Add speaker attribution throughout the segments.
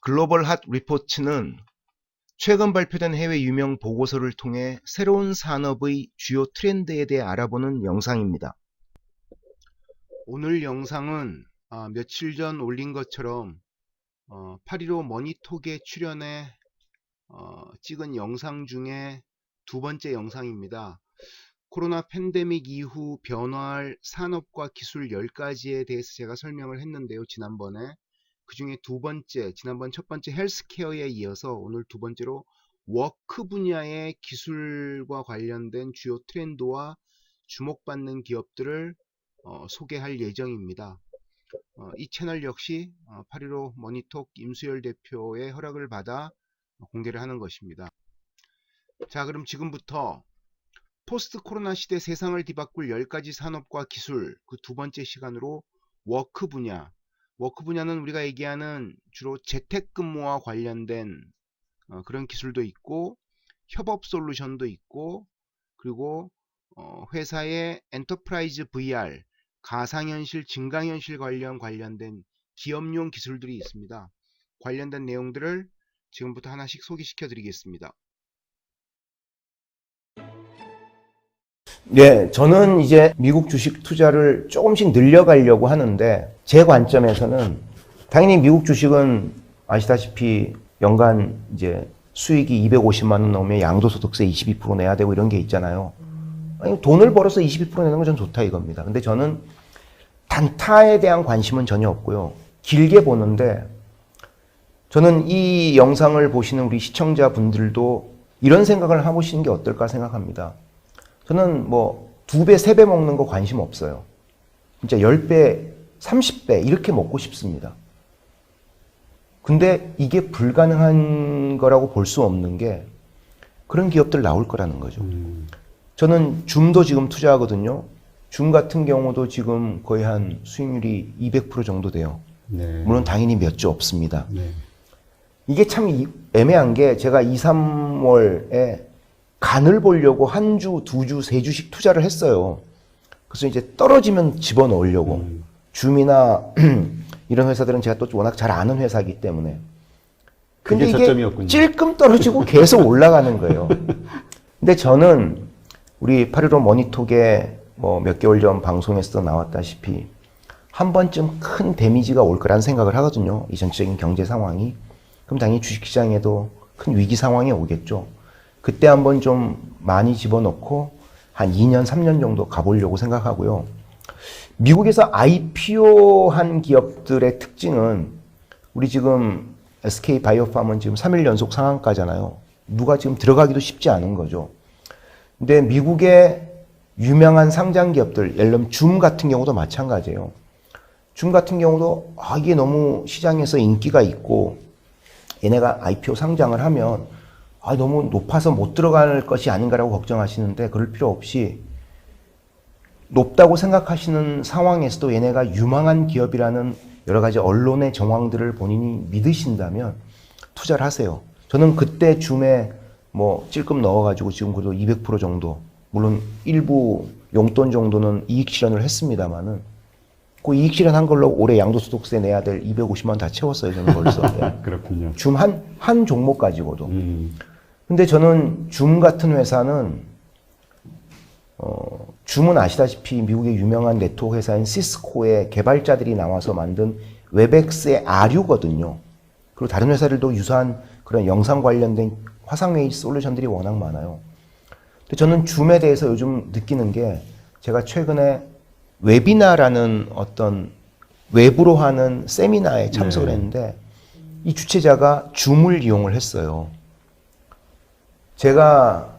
Speaker 1: 글로벌 핫 리포츠는 최근 발표된 해외 유명 보고서를 통해 새로운 산업의 주요 트렌드에 대해 알아보는 영상입니다. 오늘 영상은 며칠 전 올린 것처럼 8.15 머니톡에 출연해 찍은 영상 중에 두 번째 영상입니다. 코로나 팬데믹 이후 변화할 산업과 기술 10가지에 대해서 제가 설명을 했는데요. 지난번에. 그 중에 두 번째, 지난번 첫 번째 헬스케어에 이어서 오늘 두 번째로 워크 분야의 기술과 관련된 주요 트렌드와 주목받는 기업들을 소개할 예정입니다. 이 채널 역시 8.15 머니톡 임수열 대표의 허락을 받아 공개를 하는 것입니다. 자, 그럼 지금부터 포스트 코로나 시대 세상을 뒤바꿀 10가지 산업과 기술, 그 두 번째 시간으로 워크 분야. 워크 분야는 우리가 얘기하는 주로 재택근무와 관련된 그런 기술도 있고, 협업 솔루션도 있고, 그리고 회사의 엔터프라이즈 VR, 가상현실, 증강현실 관련된 기업용 기술들이 있습니다. 관련된 내용들을 지금부터 하나씩 소개시켜 드리겠습니다.
Speaker 2: 네, 저는 이제 미국 주식 투자를 조금씩 늘려가려고 하는데, 제 관점에서는 당연히 미국 주식은 아시다시피 연간 이제 수익이 250만 원 넘으면 양도소득세 22% 내야 되고 이런 게 있잖아요. 아니, 돈을 벌어서 22% 내는 건 전 좋다 이겁니다. 근데 저는 단타에 대한 관심은 전혀 없고요. 길게 보는데, 저는 이 영상을 보시는 우리 시청자분들도 이런 생각을 해보시는 게 어떨까 생각합니다. 저는 뭐 2배, 3배 먹는 거 관심 없어요. 진짜 10배, 30배 이렇게 먹고 싶습니다. 근데 이게 불가능한 거라고 볼 수 없는 게 그런 기업들 나올 거라는 거죠. 저는 줌도 지금 투자하거든요. 줌 같은 경우도 지금 거의 한 수익률이 200% 정도 돼요.
Speaker 3: 네.
Speaker 2: 물론 당연히 몇 주 없습니다.
Speaker 3: 네.
Speaker 2: 이게 참 애매한 게 제가 2, 3월에 간을 보려고 한 주, 두 주, 세 주씩 투자를 했어요. 그래서 이제 떨어지면 집어넣으려고. 줌이나 이런 회사들은 제가 또 워낙 잘 아는 회사이기 때문에. 근데
Speaker 3: 그게
Speaker 2: 이게
Speaker 3: 저점이었군요.
Speaker 2: 찔끔 떨어지고 계속 올라가는 거예요. 근데 저는 우리 8.15 머니톡에 뭐 몇 개월 전 방송에서 나왔다시피 한 번쯤 큰 데미지가 올 거라는 생각을 하거든요. 이 전체적인 경제 상황이. 그럼 당연히 주식시장에도 큰 위기 상황이 오겠죠. 그때 한번 좀 많이 집어넣고 한 2년, 3년 정도 가보려고 생각하고요. 미국에서 IPO 한 기업들의 특징은 우리 지금 SK 바이오팜은 지금 3일 연속 상한가잖아요. 누가 지금 들어가기도 쉽지 않은 거죠. 근데 미국의 유명한 상장 기업들, 예를 들면 줌 같은 경우도 마찬가지예요. 줌 같은 경우도 이게 너무 시장에서 인기가 있고 얘네가 IPO 상장을 하면 너무 높아서 못 들어갈 것이 아닌가라고 걱정하시는데 그럴 필요 없이 높다고 생각하시는 상황에서도 얘네가 유망한 기업이라는 여러 가지 언론의 정황들을 본인이 믿으신다면 투자를 하세요. 저는 그때 줌에 뭐 찔끔 넣어가지고 지금 그래도 200% 정도, 물론 일부 용돈 정도는 이익 실현을 했습니다만은 그 이익 실현한 걸로 올해 양도소득세 내야 될 250만 원 다 채웠어요. 저는 벌써.
Speaker 3: 그렇군요.
Speaker 2: 줌 한 종목 가지고도. 근데 저는 줌 같은 회사는 줌은 아시다시피 미국의 유명한 네트워크 회사인 시스코의 개발자들이 나와서 만든 웹엑스의 아류거든요. 그리고 다른 회사들도 유사한 그런 영상 관련된 화상회의 솔루션들이 워낙 많아요. 근데 저는 줌에 대해서 요즘 느끼는 게 제가 최근에 웨비나라는 어떤 웹으로 하는 세미나에 참석을 했는데 이 주최자가 줌을 이용을 했어요. 제가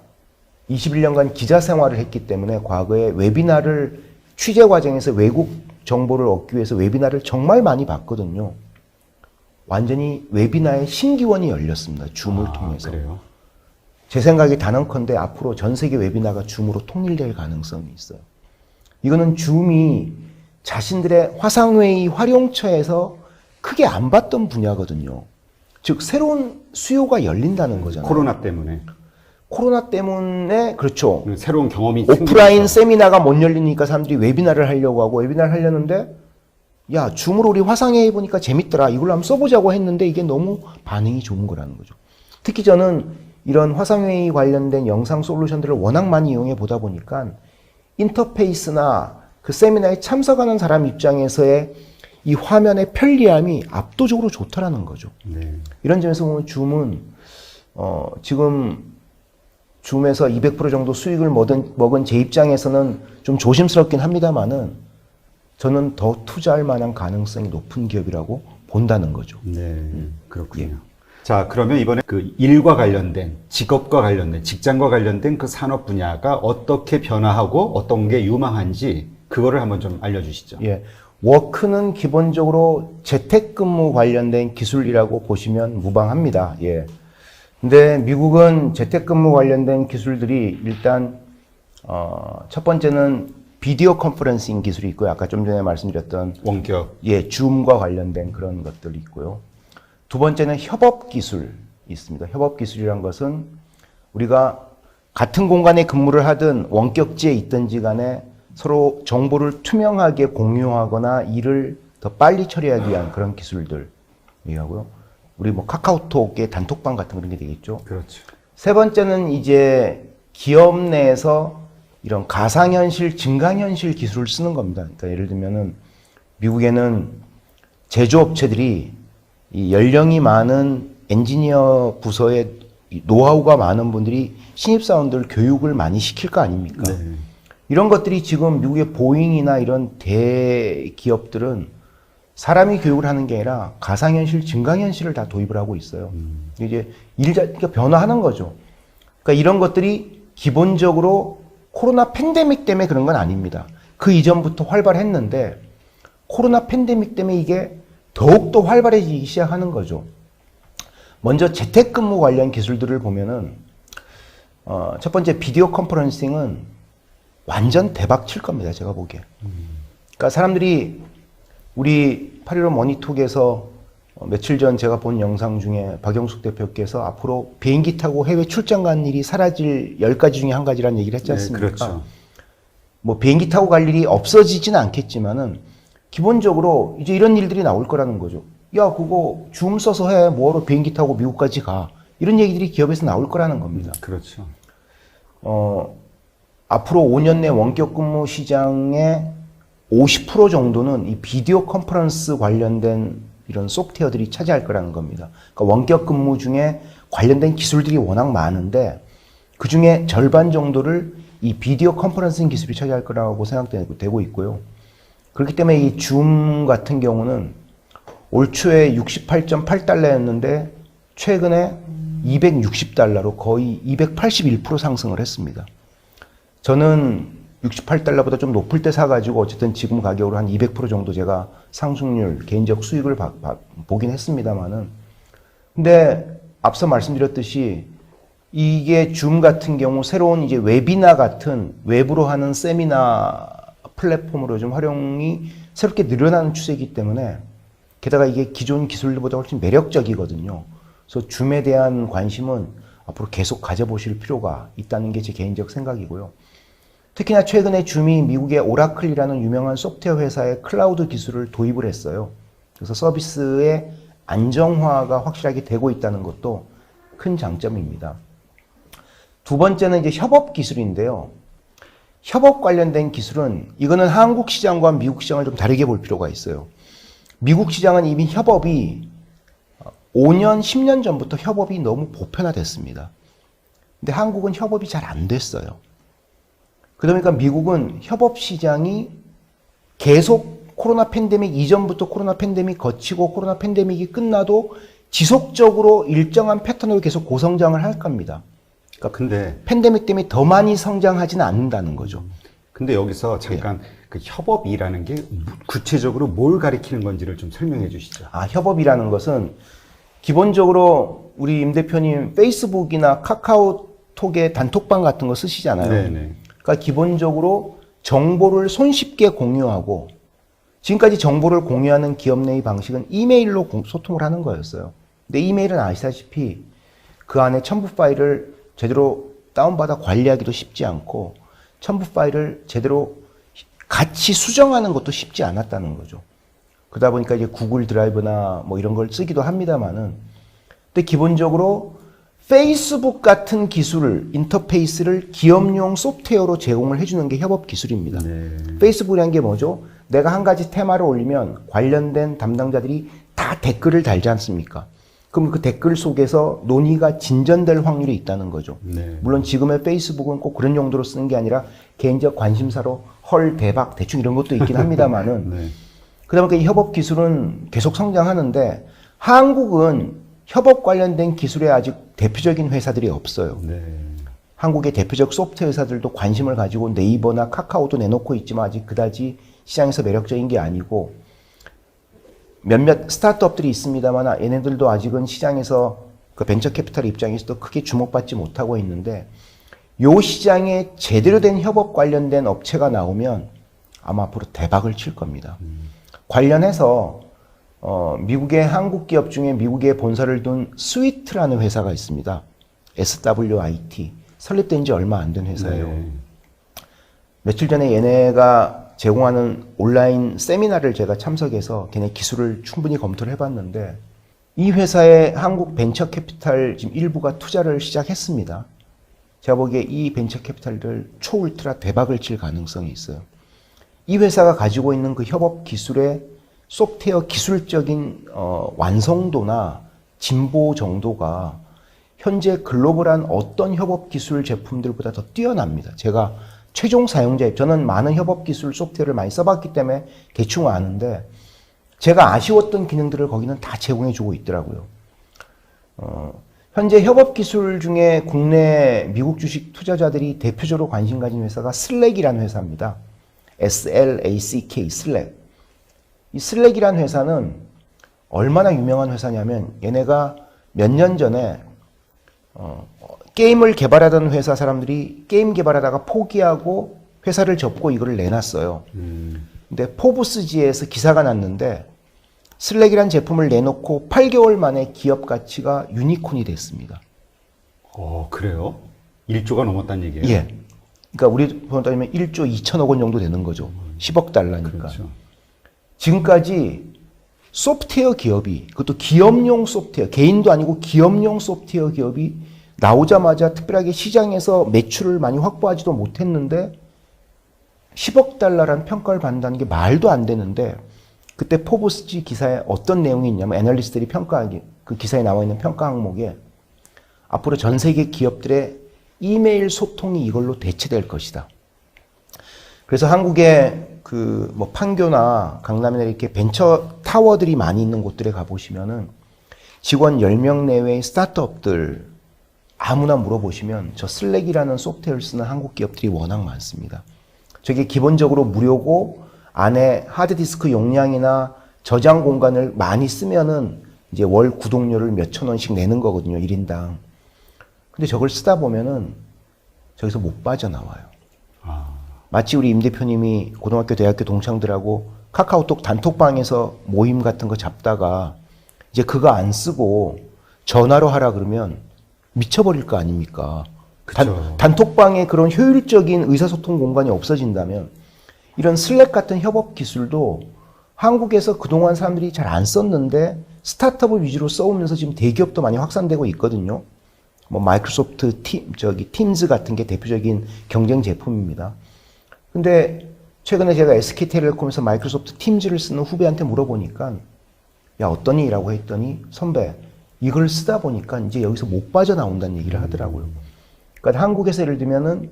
Speaker 2: 21년간 기자 생활을 했기 때문에 과거에 웨비나를 취재 과정에서 외국 정보를 얻기 위해서 웨비나를 정말 많이 봤거든요. 완전히 웨비나의 신기원이 열렸습니다. 줌을 통해서.
Speaker 3: 그래요?
Speaker 2: 제 생각이 단언컨대 앞으로 전 세계 웨비나가 줌으로 통일될 가능성이 있어요. 이거는 줌이 자신들의 화상회의 활용처에서 크게 안 봤던 분야거든요. 즉 새로운 수요가 열린다는 거잖아요.
Speaker 3: 코로나 때문에.
Speaker 2: 코로나 때문에 그렇죠.
Speaker 3: 새로운 경험이
Speaker 2: 오프라인
Speaker 3: 생기면서.
Speaker 2: 세미나가 못 열리니까 사람들이 웨비나를 하려고 하고 웨비나를 하려는데 야, 줌으로 우리 화상회의 보니까 재밌더라. 이걸로 한번 써보자고 했는데 이게 너무 반응이 좋은 거라는 거죠. 특히 저는 이런 화상회의 관련된 영상 솔루션들을 워낙 많이 이용해 보다 보니까 인터페이스나 그 세미나에 참석하는 사람 입장에서의 이 화면의 편리함이 압도적으로 좋다라는 거죠.
Speaker 3: 네.
Speaker 2: 이런 점에서 보면 줌은 지금 줌에서 200% 정도 수익을 먹은 제 입장에서는 좀 조심스럽긴 합니다만은 저는 더 투자할 만한 가능성이 높은 기업이라고 본다는 거죠.
Speaker 3: 네, 그렇군요. 자, 그러면 이번에 그 일과 관련된, 직업과 관련된, 직장과 관련된 그 산업 분야가 어떻게 변화하고 어떤 게 유망한지 그거를 한번 좀 알려주시죠.
Speaker 2: 예. 워크는 기본적으로 재택근무 관련된 기술이라고 보시면 무방합니다. 예. 근데 미국은 재택근무 관련된 기술들이 일단 첫 번째는 비디오 컨퍼런싱 기술이 있고요. 아까 좀 전에 말씀드렸던
Speaker 3: 원격.
Speaker 2: 예, 줌과 관련된 그런 것들이 있고요. 두 번째는 협업 기술이 있습니다. 협업 기술이란 것은 우리가 같은 공간에 근무를 하든 원격지에 있든지 간에 서로 정보를 투명하게 공유하거나 일을 더 빨리 처리하기 위한 그런 기술들이고요. 우리 뭐 카카오톡의 단톡방 같은 그런 게 되겠죠.
Speaker 3: 그렇죠.
Speaker 2: 세 번째는 이제 기업 내에서 이런 가상현실, 증강현실 기술을 쓰는 겁니다. 그러니까 예를 들면은 미국에는 제조업체들이 이 연령이 많은 엔지니어 부서에 노하우가 많은 분들이 신입사원들 교육을 많이 시킬 거 아닙니까?
Speaker 3: 네.
Speaker 2: 이런 것들이 지금 미국의 보잉이나 이런 대기업들은 사람이 교육을 하는 게 아니라 가상현실, 증강현실을 다 도입을 하고 있어요. 이제 그러니까 변화하는 거죠. 그러니까 이런 것들이 기본적으로 코로나 팬데믹 때문에 그런 건 아닙니다. 그 이전부터 활발했는데 코로나 팬데믹 때문에 이게 더욱더 활발해지기 시작하는 거죠. 먼저 재택근무 관련 기술들을 보면은 첫 번째 비디오 컨퍼런싱은 완전 대박 칠 겁니다. 제가 보기에. 그러니까 사람들이 우리 8.15 머니톡에서 며칠 전 제가 본 영상 중에 박영숙 대표께서 앞으로 비행기 타고 해외 출장 간 일이 사라질 10가지 중에 한 가지라는 얘기를 했지 않습니까?
Speaker 3: 네, 그렇죠.
Speaker 2: 뭐 비행기 타고 갈 일이 없어지지는 않겠지만은 기본적으로 이제 이런 일들이 나올 거라는 거죠. 야, 그거 줌 써서 해. 뭐하러 비행기 타고 미국까지 가. 이런 얘기들이 기업에서 나올 거라는 겁니다.
Speaker 3: 그렇죠.
Speaker 2: 앞으로 5년 내 원격 근무 시장의 50% 정도는 이 비디오 컨퍼런스 관련된 이런 소프트웨어들이 차지할 거라는 겁니다. 그러니까 원격 근무 중에 관련된 기술들이 워낙 많은데 그 중에 절반 정도를 이 비디오 컨퍼런싱 기술이 차지할 거라고 생각되고 있고요. 그렇기 때문에 이 줌 같은 경우는 올 초에 68.8달러였는데 최근에 260달러로 거의 281% 상승을 했습니다. 저는 68달러보다 좀 높을 때 사가지고 어쨌든 지금 가격으로 한 200% 정도 제가 상승률, 개인적 수익을 보긴 했습니다만은. 근데 앞서 말씀드렸듯이 이게 줌 같은 경우 새로운 이제 웨비나 같은 외부로 하는 세미나 플랫폼으로 좀 활용이 새롭게 늘어나는 추세이기 때문에 게다가 이게 기존 기술들보다 훨씬 매력적이거든요. 그래서 줌에 대한 관심은 앞으로 계속 가져보실 필요가 있다는 게 제 개인적 생각이고요. 특히나 최근에 줌이 미국의 오라클이라는 유명한 소프트웨어 회사의 클라우드 기술을 도입을 했어요. 그래서 서비스의 안정화가 확실하게 되고 있다는 것도 큰 장점입니다. 두 번째는 이제 협업 기술인데요. 협업 관련된 기술은 이거는 한국 시장과 미국 시장을 좀 다르게 볼 필요가 있어요. 미국 시장은 이미 협업이 5년, 10년 전부터 협업이 너무 보편화됐습니다. 근데 한국은 협업이 잘 안 됐어요. 그러다 보니까 미국은 협업 시장이 계속 코로나 팬데믹 이전부터 코로나 팬데믹 거치고 코로나 팬데믹이 끝나도 지속적으로 일정한 패턴으로 계속 고성장을 할 겁니다. 그러니까
Speaker 3: 근데
Speaker 2: 팬데믹 때문에 더 많이 성장하지는 않는다는 거죠.
Speaker 3: 근데 여기서 잠깐 그 협업이라는 게 구체적으로 뭘 가리키는 건지를 좀 설명해 주시죠.
Speaker 2: 협업이라는 것은 기본적으로 우리 임 대표님 페이스북이나 카카오톡의 단톡방 같은 거 쓰시잖아요.
Speaker 3: 네네.
Speaker 2: 그러니까 기본적으로 정보를 손쉽게 공유하고 지금까지 정보를 공유하는 기업 내의 방식은 이메일로 소통을 하는 거였어요. 근데 이메일은 아시다시피 그 안에 첨부 파일을 제대로 다운받아 관리하기도 쉽지 않고 첨부 파일을 제대로 같이 수정하는 것도 쉽지 않았다는 거죠. 그러다 보니까 이제 구글 드라이브나 뭐 이런 걸 쓰기도 합니다만은, 근데 기본적으로 페이스북 같은 기술을, 인터페이스를 기업용 소프트웨어로 제공을 해주는 게 협업 기술입니다.
Speaker 3: 네.
Speaker 2: 페이스북이라는 게 뭐죠? 내가 한 가지 테마를 올리면 관련된 담당자들이 다 댓글을 달지 않습니까? 그럼 그 댓글 속에서 논의가 진전될 확률이 있다는 거죠.
Speaker 3: 네.
Speaker 2: 물론 지금의 페이스북은 꼭 그런 용도로 쓰는 게 아니라 개인적 관심사로 헐, 대박, 대충 이런 것도 있긴 합니다만은
Speaker 3: 네.
Speaker 2: 그러다 보니까 이 협업 기술은 계속 성장하는데 한국은 협업 관련된 기술에 아직 대표적인 회사들이 없어요.
Speaker 3: 네.
Speaker 2: 한국의 대표적 소프트웨어 회사들도 관심을 가지고 네이버나 카카오도 내놓고 있지만 아직 그다지 시장에서 매력적인 게 아니고 몇몇 스타트업들이 있습니다만 얘네들도 아직은 시장에서 그 벤처 캐피탈 입장에서도 크게 주목받지 못하고 있는데 요 시장에 제대로 된 협업 관련된 업체가 나오면 아마 앞으로 대박을 칠 겁니다. 관련해서 미국의 한국 기업 중에 미국에 본사를 둔 스위트라는 회사가 있습니다. SWIT. 설립된 지 얼마 안 된 회사예요.
Speaker 3: 네.
Speaker 2: 며칠 전에 얘네가 제공하는 온라인 세미나를 제가 참석해서 걔네 기술을 충분히 검토를 해봤는데 이 회사에 한국 벤처 캐피탈 지금 일부가 투자를 시작했습니다. 제가 보기에 이 벤처 캐피탈들 초울트라 대박을 칠 가능성이 있어요. 이 회사가 가지고 있는 그 협업 기술의 소프트웨어 기술적인 완성도나 진보 정도가 현재 글로벌한 어떤 협업 기술 제품들보다 더 뛰어납니다. 제가 최종 사용자, 저는 많은 협업 기술 소프트웨어를 많이 써봤기 때문에 대충 아는데 제가 아쉬웠던 기능들을 거기는 다 제공해주고 있더라고요. 현재 협업 기술 중에 국내 미국 주식 투자자들이 대표적으로 관심 가진 회사가 슬랙이라는 회사입니다. SLACK, 슬랙. 이 슬랙이라는 회사는 얼마나 유명한 회사냐면 얘네가 몇 년 전에 게임을 개발하던 회사 사람들이 게임 개발하다가 포기하고 회사를 접고 이거를 내놨어요. 근데 포브스지에서 기사가 났는데 슬랙이라는 제품을 내놓고 8개월 만에 기업 가치가 유니콘이 됐습니다.
Speaker 3: 그래요? 1조가 넘었다는 얘기예요?
Speaker 2: 예. 그러니까 우리 돈 따지면 1조 2천억 원 정도 되는 거죠. 10억 달러니까.
Speaker 3: 그렇죠.
Speaker 2: 지금까지 소프트웨어 기업이, 그것도 기업용 소프트웨어, 개인도 아니고 기업용 소프트웨어 기업이 나오자마자 특별하게 시장에서 매출을 많이 확보하지도 못했는데 10억 달러라는 평가를 받는다는 게 말도 안 되는데 그때 포브스지 기사에 어떤 내용이 있냐면 애널리스트들이 평가하기, 그 기사에 나와 있는 평가 항목에 앞으로 전 세계 기업들의 이메일 소통이 이걸로 대체될 것이다. 그래서 한국의 그 뭐 판교나 강남이나 이렇게 벤처 타워들이 많이 있는 곳들에 가보시면은 직원 10명 내외의 스타트업들 아무나 물어보시면 저 슬랙이라는 소프트웨어를 쓰는 한국 기업들이 워낙 많습니다. 저게 기본적으로 무료고 안에 하드디스크 용량이나 저장 공간을 많이 쓰면은 이제 월 구독료를 몇천 원씩 내는 거거든요, 1인당. 근데 저걸 쓰다 보면은 저기서 못 빠져나와요. 마치 우리 임 대표님이 고등학교, 대학교 동창들하고 카카오톡 단톡방에서 모임 같은 거 잡다가 이제 그거 안 쓰고 전화로 하라 그러면 미쳐버릴 거 아닙니까? 단톡방에 그런 효율적인 의사소통 공간이 없어진다면 이런 슬랙 같은 협업 기술도 한국에서 그동안 사람들이 잘 안 썼는데 스타트업 위주로 써오면서 지금 대기업도 많이 확산되고 있거든요. 뭐 마이크로소프트 팀즈 같은 게 대표적인 경쟁 제품입니다. 근데 최근에 제가 SK텔레콤에서 마이크로소프트 팀즈를 쓰는 후배한테 물어보니까 야 어떠니? 라고 했더니 선배 이걸 쓰다 보니까 이제 여기서 못 빠져나온다는 얘기를 하더라고요. 그러니까 한국에서 예를 들면은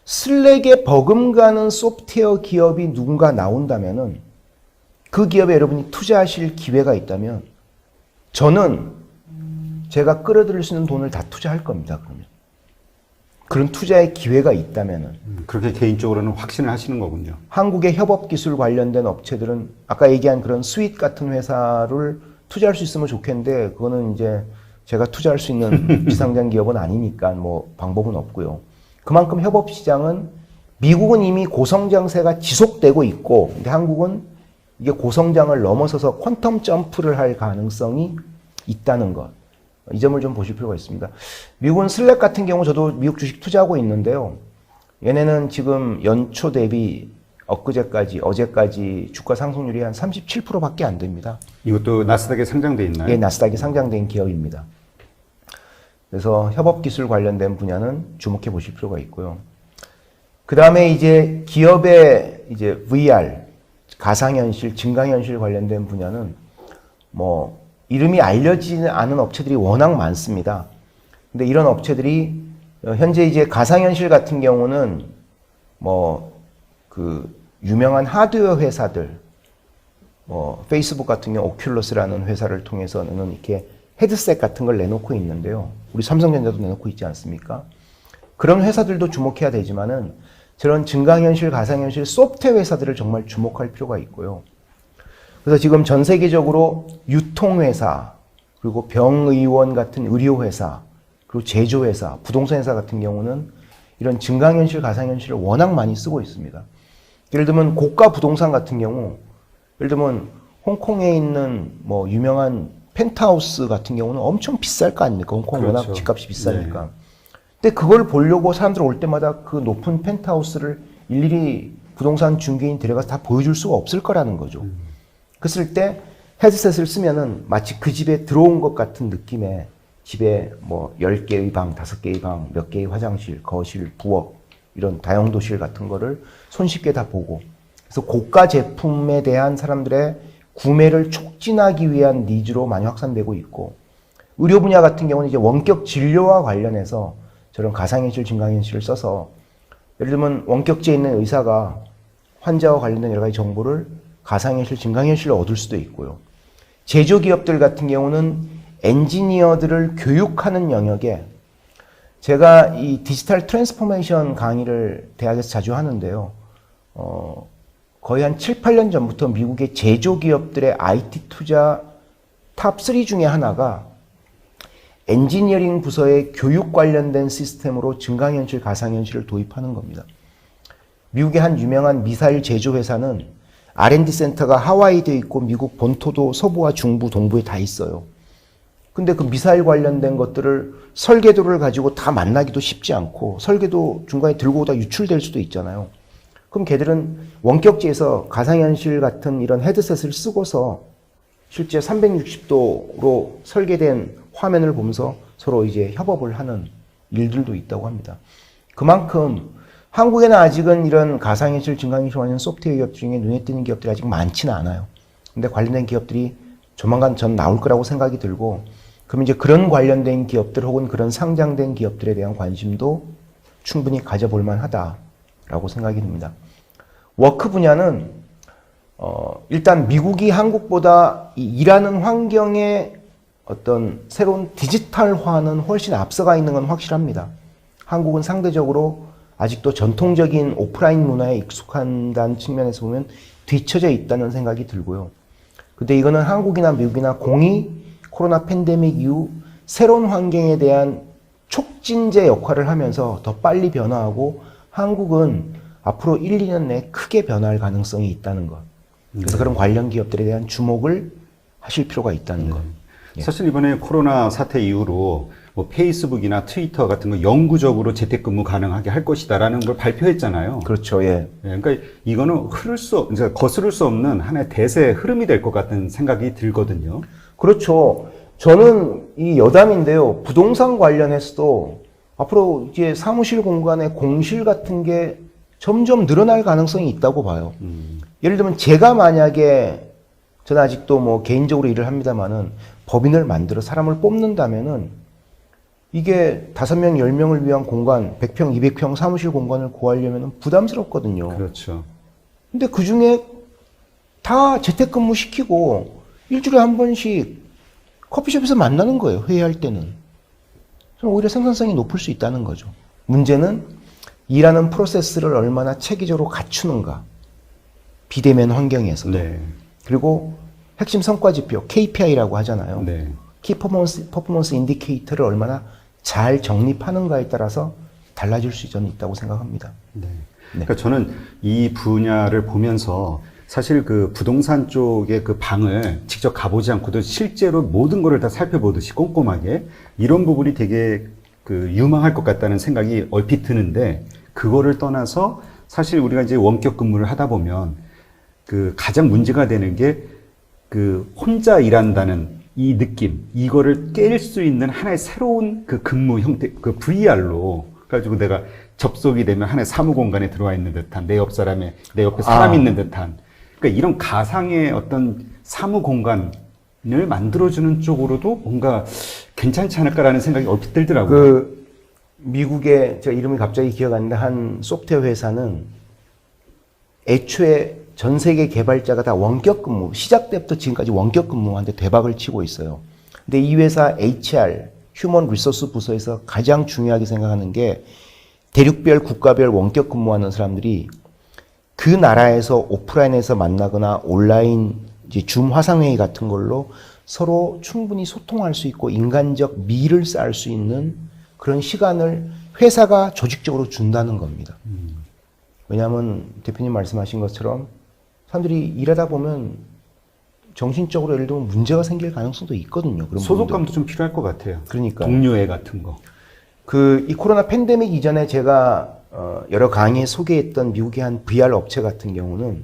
Speaker 2: 슬랙에 버금가는 소프트웨어 기업이 누군가 나온다면은 그 기업에 여러분이 투자하실 기회가 있다면 저는 제가 끌어들일 수 있는 돈을 다 투자할 겁니다. 그러면 그런 투자의 기회가 있다면은
Speaker 3: 그렇게 개인적으로는 확신을 하시는 거군요.
Speaker 2: 한국의 협업 기술 관련된 업체들은 아까 얘기한 그런 스윗 같은 회사를 투자할 수 있으면 좋겠는데 그거는 이제 제가 투자할 수 있는 비상장 기업은 아니니까 뭐 방법은 없고요. 그만큼 협업 시장은 미국은 이미 고성장세가 지속되고 있고 근데 한국은 이게 고성장을 넘어서서 퀀텀 점프를 할 가능성이 있다는 것. 이 점을 좀 보실 필요가 있습니다. 미국은 슬랙 같은 경우 저도 미국 주식 투자하고 있는데요. 얘네는 지금 연초 대비 어제까지 주가 상승률이 한 37%밖에 안 됩니다.
Speaker 3: 이것도 나스닥에 상장돼 있나요?
Speaker 2: 예, 나스닥에 상장된 기업입니다. 그래서 협업기술 관련된 분야는 주목해 보실 필요가 있고요. 그 다음에 이제 기업의 이제 VR, 가상현실, 증강현실 관련된 분야는 뭐 이름이 알려지지 않은 업체들이 워낙 많습니다. 근데 이런 업체들이 현재 이제 가상현실 같은 경우는 뭐 그 유명한 하드웨어 회사들, 페이스북 같은 경우 오큘러스라는 회사를 통해서는 이렇게 헤드셋 같은 걸 내놓고 있는데요. 우리 삼성전자도 내놓고 있지 않습니까? 그런 회사들도 주목해야 되지만은 저런 증강현실, 가상현실 소프트웨어 회사들을 정말 주목할 필요가 있고요. 그래서 지금 전 세계적으로 유통회사, 그리고 병의원 같은 의료회사, 그리고 제조회사, 부동산 회사 같은 경우는 이런 증강현실, 가상현실을 워낙 많이 쓰고 있습니다. 예를 들면 고가 부동산 같은 경우, 예를 들면 홍콩에 있는 뭐 유명한 펜트하우스 같은 경우는 엄청 비쌀 거 아닙니까? 홍콩
Speaker 3: 그렇죠.
Speaker 2: 워낙 집값이 비싸니까.
Speaker 3: 네.
Speaker 2: 근데 그걸 보려고 사람들 올 때마다 그 높은 펜트하우스를 일일이 부동산 중개인 데려가서 다 보여줄 수가 없을 거라는 거죠. 그랬을 때 헤드셋을 쓰면은 마치 그 집에 들어온 것 같은 느낌의 집에 뭐 10개의 방, 5개의 방, 몇 개의 화장실, 거실, 부엌 이런 다용도실 같은 거를 손쉽게 다 보고, 그래서 고가 제품에 대한 사람들의 구매를 촉진하기 위한 니즈로 많이 확산되고 있고, 의료 분야 같은 경우는 이제 원격 진료와 관련해서 저런 가상현실, 증강현실을 써서 예를 들면 원격지에 있는 의사가 환자와 관련된 여러 가지 정보를 가상현실, 증강현실로 얻을 수도 있고요. 제조기업들 같은 경우는 엔지니어들을 교육하는 영역에, 제가 이 디지털 트랜스포메이션 강의를 대학에서 자주 하는데요. 거의 한 7, 8년 전부터 미국의 제조기업들의 IT 투자 탑3 중에 하나가 엔지니어링 부서의 교육 관련된 시스템으로 증강현실, 가상현실을 도입하는 겁니다. 미국의 한 유명한 미사일 제조회사는 R&D 센터가 하와이에 있고 미국 본토도 서부와 중부, 동부에 다 있어요. 근데 그 미사일 관련된 것들을 설계도를 가지고 다 만나기도 쉽지 않고, 설계도 중간에 들고 오다 유출될 수도 있잖아요. 그럼 걔들은 원격지에서 가상현실 같은 이런 헤드셋을 쓰고서 실제 360도로 설계된 화면을 보면서 서로 이제 협업을 하는 일들도 있다고 합니다. 그만큼 한국에는 아직은 이런 가상현실, 증강현실 관련 소프트웨어 기업 중에 눈에 띄는 기업들이 아직 많지는 않아요. 근데 관련된 기업들이 조만간 전 나올 거라고 생각이 들고, 그럼 이제 그런 관련된 기업들 혹은 그런 상장된 기업들에 대한 관심도 충분히 가져볼 만하다라고 생각이 듭니다. 워크 분야는 일단 미국이 한국보다 이 일하는 환경의 어떤 새로운 디지털화는 훨씬 앞서가 있는 건 확실합니다. 한국은 상대적으로 아직도 전통적인 오프라인 문화에 익숙한다는 측면에서 보면 뒤처져 있다는 생각이 들고요. 근데 이거는 한국이나 미국이나 공이 코로나 팬데믹 이후 새로운 환경에 대한 촉진제 역할을 하면서 더 빨리 변화하고, 한국은 앞으로 1, 2년 내에 크게 변화할 가능성이 있다는 것. 그래서 그런 관련 기업들에 대한 주목을 하실 필요가 있다는 것. 예.
Speaker 3: 사실 이번에 코로나 사태 이후로 뭐 페이스북이나 트위터 같은 거 영구적으로 재택근무 가능하게 할 것이다라는 걸 발표했잖아요.
Speaker 2: 그렇죠. 예.
Speaker 3: 그러니까 이거는 이제 거스를 수 없는 하나의 대세의 흐름이 될 것 같은 생각이 들거든요.
Speaker 2: 그렇죠. 저는 이 여담인데요. 부동산 관련해서도 앞으로 이제 사무실 공간에 공실 같은 게 점점 늘어날 가능성이 있다고 봐요. 예를 들면 제가 만약에, 저는 아직도 뭐 개인적으로 일을 합니다만은 법인을 만들어 사람을 뽑는다면은 이게 5명, 10명을 위한 공간, 100평, 200평 사무실 공간을 구하려면 부담스럽거든요.
Speaker 3: 그렇죠.
Speaker 2: 근데 그 중에 다 재택근무 시키고 일주일에 한 번씩 커피숍에서 만나는 거예요. 회의할 때는. 저는 오히려 생산성이 높을 수 있다는 거죠. 문제는 일하는 프로세스를 얼마나 체계적으로 갖추는가. 비대면 환경에서도.
Speaker 3: 네.
Speaker 2: 그리고 핵심 성과 지표, KPI라고 하잖아요.
Speaker 3: 네.
Speaker 2: 키 퍼포먼스 인디케이터를 얼마나 잘 정립하는가에 따라서 달라질 수 저는 있다고 생각합니다.
Speaker 3: 네. 그러니까 저는 이 분야를 보면서 사실 그 부동산 쪽의 그 방을 직접 가보지 않고도 실제로 모든 거를 다 살펴보듯이 꼼꼼하게 이런 부분이 되게 그 유망할 것 같다는 생각이 얼핏 드는데, 그거를 떠나서 사실 우리가 이제 원격 근무를 하다 보면 그 가장 문제가 되는 게 그 혼자 일한다는 이 느낌, 이거를 깰 수 있는 하나의 새로운 그 근무 형태, 그 VR로 가지고 내가 접속이 되면 하나의 사무 공간에 들어와 있는 듯한 내 옆에 사람 있는 듯한, 그러니까 이런 가상의 어떤 사무 공간을 만들어주는 쪽으로도 뭔가 괜찮지 않을까라는 생각이 얼핏 들더라고요.
Speaker 2: 그 미국의 제가 이름이 갑자기 기억 안 나는데 한 소프트웨어 회사는 애초에 전 세계 개발자가 다 원격 근무, 시작 때부터 지금까지 원격 근무하는데 대박을 치고 있어요. 근데 이 회사 HR, 휴먼 리소스 부서에서 가장 중요하게 생각하는 게 대륙별, 국가별 원격 근무하는 사람들이 그 나라에서 오프라인에서 만나거나 온라인 이제 줌 화상회의 같은 걸로 서로 충분히 소통할 수 있고 인간적 미를 쌓을 수 있는 그런 시간을 회사가 조직적으로 준다는 겁니다. 왜냐하면 대표님 말씀하신 것처럼 사람들이 일하다 보면 정신적으로 예를 들면 문제가 생길 가능성도 있거든요. 그런
Speaker 3: 소속감도 좀 필요할 것 같아요.
Speaker 2: 그러니까
Speaker 3: 동료애 같은 거.
Speaker 2: 이 코로나 팬데믹 이전에 제가 여러 강의에 소개했던 미국의 한 VR 업체 같은 경우는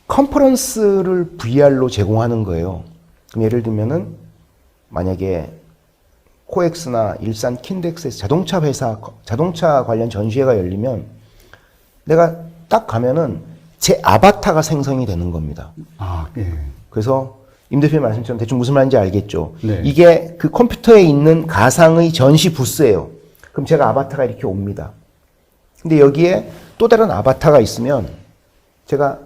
Speaker 2: 컨퍼런스를 VR로 제공하는 거예요. 그럼 예를 들면은 만약에 코엑스나 일산 킨덱스에서 자동차 관련 전시회가 열리면 내가 딱 가면은 제 아바타가 생성이 되는 겁니다.
Speaker 3: 아, 예.
Speaker 2: 그래서 임 대표님 말씀처럼 대충 무슨 말인지 알겠죠?
Speaker 3: 네.
Speaker 2: 이게 그 컴퓨터에 있는 가상의 전시 부스예요. 그럼 제가 아바타가 이렇게 옵니다. 근데 여기에 또 다른 아바타가 있으면 제가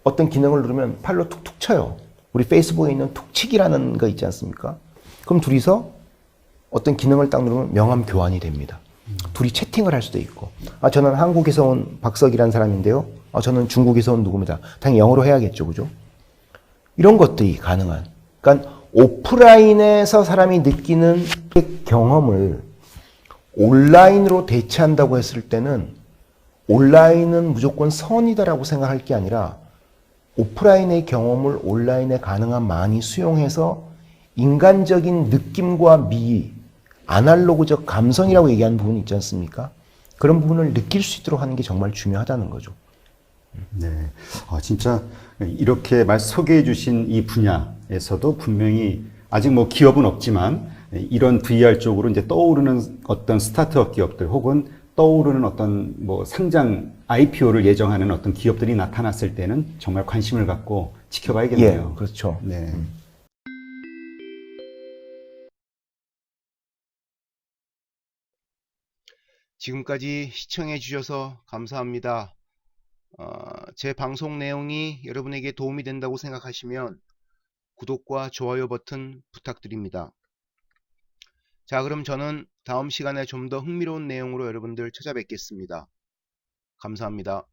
Speaker 2: 어떤 기능을 누르면 팔로 툭툭 쳐요. 우리 페이스북에 있는 툭치기라는 거 있지 않습니까? 그럼 둘이서 어떤 기능을 딱 누르면 명함 교환이 됩니다. 둘이 채팅을 할 수도 있고, 저는 한국에서 온 박석이라는 사람인데요. 저는 중국에서 온 누구입니다. 당연히 영어로 해야겠죠, 그죠? 이런 것들이 가능한. 그러니까 오프라인에서 사람이 느끼는 경험을 온라인으로 대체한다고 했을 때는 온라인은 무조건 선이다라고 생각할 게 아니라 오프라인의 경험을 온라인에 가능한 많이 수용해서 인간적인 느낌과 미, 아날로그적 감성이라고 얘기하는 부분이 있지 않습니까? 그런 부분을 느낄 수 있도록 하는 게 정말 중요하다는 거죠.
Speaker 3: 네. 진짜 이렇게 소개해 주신 이 분야에서도 분명히 아직 뭐 기업은 없지만 이런 VR 쪽으로 이제 떠오르는 어떤 스타트업 기업들 혹은 떠오르는 어떤 뭐 상장 IPO를 예정하는 어떤 기업들이 나타났을 때는 정말 관심을 갖고 지켜봐야겠네요.
Speaker 2: 예, 그렇죠.
Speaker 3: 네.
Speaker 1: 지금까지 시청해 주셔서 감사합니다. 제 방송 내용이 여러분에게 도움이 된다고 생각하시면 구독과 좋아요 버튼 부탁드립니다. 자, 그럼 저는 다음 시간에 좀 더 흥미로운 내용으로 여러분들 찾아뵙겠습니다. 감사합니다.